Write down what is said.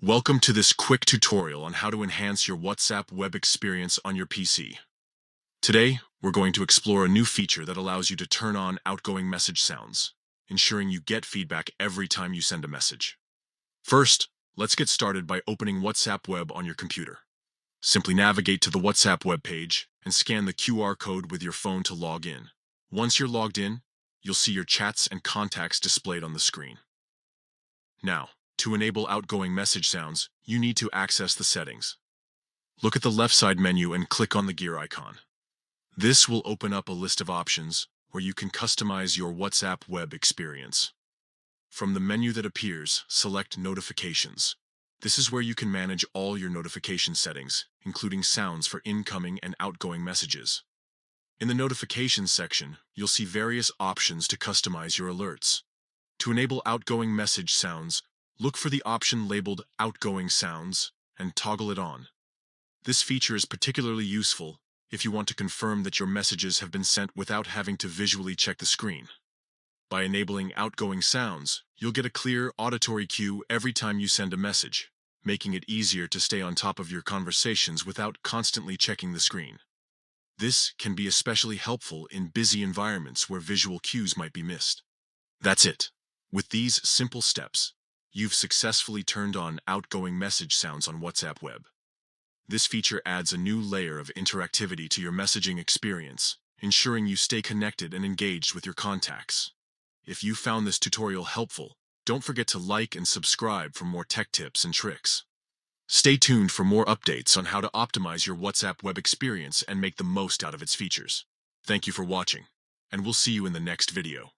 Welcome to this quick tutorial on how to enhance your WhatsApp web experience on your PC. Today, we're going to explore a new feature that allows you to turn on outgoing message sounds, ensuring you get feedback every time you send a message. First, let's get started by opening WhatsApp web on your computer. Simply navigate to the WhatsApp web page and scan the QR code with your phone to log in. Once you're logged in, you'll see your chats and contacts displayed on the screen. Now, to enable outgoing message sounds, you need to access the settings. Look at the left side menu and click on the gear icon. This will open up a list of options where you can customize your WhatsApp web experience. From the menu that appears, select Notifications. This is where you can manage all your notification settings, including sounds for incoming and outgoing messages. In the Notifications section, you'll see various options to customize your alerts. To enable outgoing message sounds, look for the option labeled Outgoing Sounds and toggle it on. This feature is particularly useful if you want to confirm that your messages have been sent without having to visually check the screen. By enabling outgoing sounds, you'll get a clear auditory cue every time you send a message, making it easier to stay on top of your conversations without constantly checking the screen. This can be especially helpful in busy environments where visual cues might be missed. That's it. With these simple steps, you've successfully turned on outgoing message sounds on WhatsApp web. This feature adds a new layer of interactivity to your messaging experience, ensuring you stay connected and engaged with your contacts. If you found this tutorial helpful, don't forget to like and subscribe for more tech tips and tricks. Stay tuned for more updates on how to optimize your WhatsApp web experience and make the most out of its features. Thank you for watching, and we'll see you in the next video.